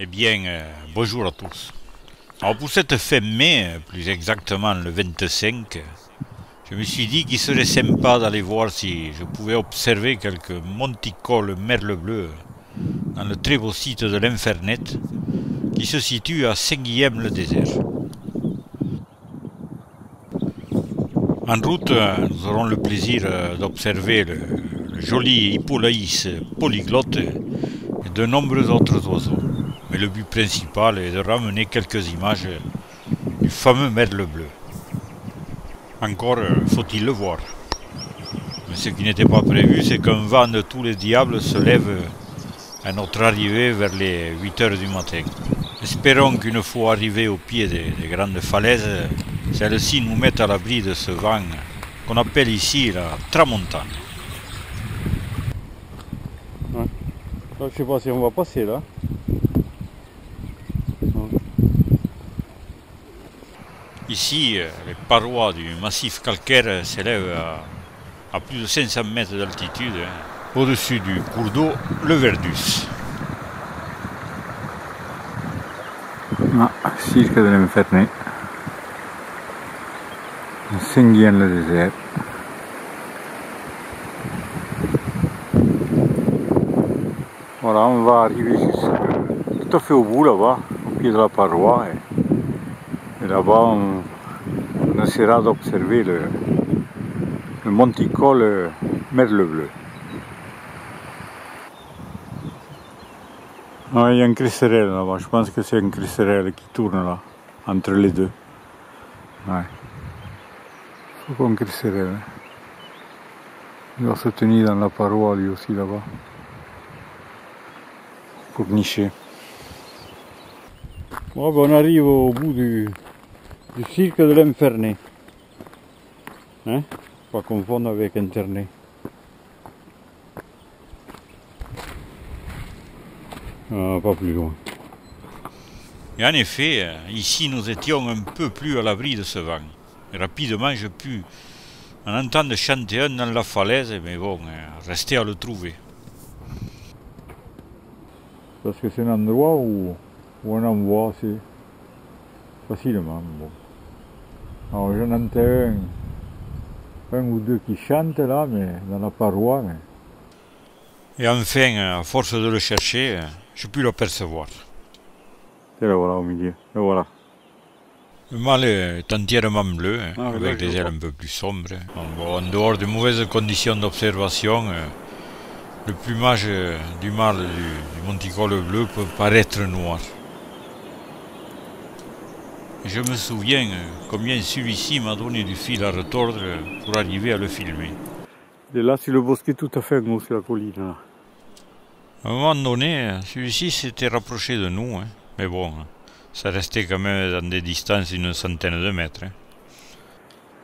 Eh bien, bonjour à tous. Alors pour cette fin mai, plus exactement le 25, je me suis dit qu'il serait sympa d'aller voir si je pouvais observer quelques monticoles merle bleu dans le très beau site de l'Infernet qui se situe à Saint-Guilhem-le-Désert. En route, nous aurons le plaisir d'observer le joli hippolaïs polyglotte et de nombreux autres oiseaux. Mais le but principal est de ramener quelques images du fameux merle bleu. Encore faut-il le voir. Mais ce qui n'était pas prévu, c'est qu'un vent de tous les diables se lève à notre arrivée vers les 8 heures du matin. Espérons qu'une fois arrivés au pied des grandes falaises, celles-ci nous mettent à l'abri de ce vent qu'on appelle ici la tramontane. Ouais. Là, je sais pas si on va passer là. Ici, les parois du massif calcaire s'élèvent à plus de 500 mètres d'altitude, au-dessus du cours d'eau, le Verdus. Cirque dell'Infernet, Saint-Guilhem-le-Désert. Voilà, on va arriver tout à fait au bout là-bas, au pied de la paroi. Et là-bas, on essaiera d'observer le monticole merle bleu. Ah, il y a un crisserelle là-bas, je pense que c'est un crisserelle qui tourne là, entre les deux. Ouais. Il faut qu'on crisserelle. Il doit se tenir dans la paroi lui aussi là-bas. Pour nicher. Bon, ben on arrive au bout du cirque de l'Infernet. Hein? Pas confondre avec Internet. Ah, pas plus loin. Et en effet, ici nous étions un peu plus à l'abri de ce vent. Et rapidement, je pus en entendre chanter un dans la falaise, mais bon, restait à le trouver. Parce que c'est un endroit où on en voit assez facilement. Bon. Alors j'en entends un ou deux qui chantent là, mais dans la paroi. Mais... Et enfin, à force de le chercher, je pus l'apercevoir. Et là voilà au milieu, et voilà. Le mâle est entièrement bleu, avec des ailes un peu plus sombres. En dehors de mauvaises conditions d'observation, le plumage du mâle du monticole bleu peut paraître noir. Et je me souviens combien celui-ci m'a donné du fil à retordre pour arriver à le filmer. Il est là sur le bosquet tout à fait en haut sur la colline. Là. À un moment donné, celui-ci s'était rapproché de nous, mais bon, ça restait quand même dans des distances d'une centaine de mètres.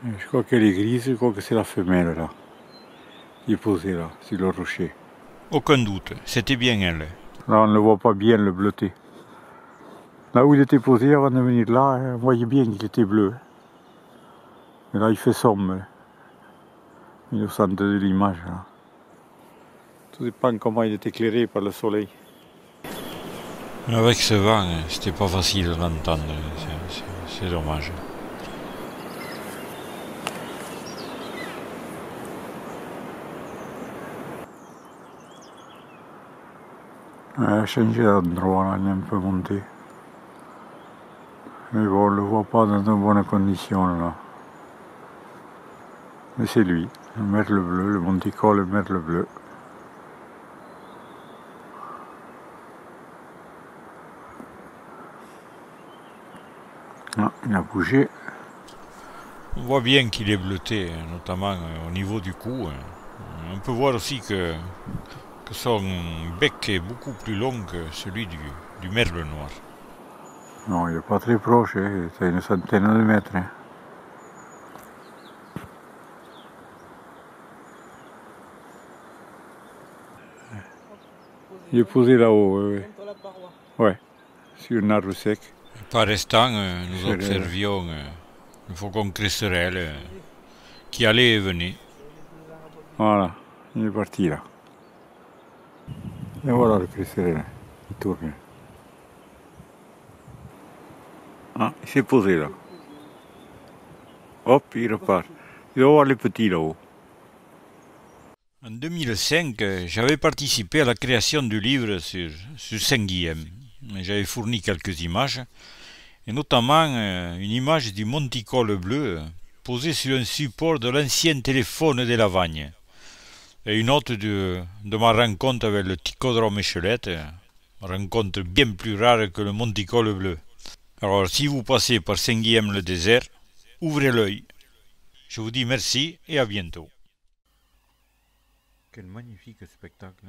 Je crois qu'elle est grise, je crois que c'est la femelle là, qui est posée là, sur le rocher. Aucun doute, c'était bien elle. Là on ne le voit pas bien le bleuté. Là où il était posé avant de venir là, on voyait bien qu'il était bleu. Mais là il fait sombre. Il au centre de l'image là. Tout dépend comment il est éclairé par le soleil. Avec ce vent, c'était pas facile d'entendre, c'est dommage. a changé d'endroit là, il est un peu monté. Mais bon, on ne le voit pas dans de bonnes conditions là. Mais c'est lui, le merle bleu, le monticole, le merle bleu. Ah, il a bougé. On voit bien qu'il est bleuté, notamment au niveau du cou. On peut voir aussi que son bec est beaucoup plus long que celui du merle noir. Non, il n'est pas très proche, c'est une centaine de mètres. Il est posé là-haut, oui. Ouais, sur un arbre sec. Par restant, nous observions le faucon cresserelle qui allait et venait. Voilà, il est parti là. Et voilà le cresserelle, il tourne. Ah, il s'est posé là. Hop, il repart. Il va voir les petits là-haut. En 2005, j'avais participé à la création du livre sur Saint-Guilhem. J'avais fourni quelques images, et notamment une image du monticole bleu posé sur un support de l'ancien téléphone des Lavagnes, et une autre de ma rencontre avec le Ticodrome Échelette, rencontre bien plus rare que le monticole bleu. Alors si vous passez par Saint-Guilhem-le-Désert, ouvrez l'œil. Je vous dis merci et à bientôt. Quel magnifique spectacle.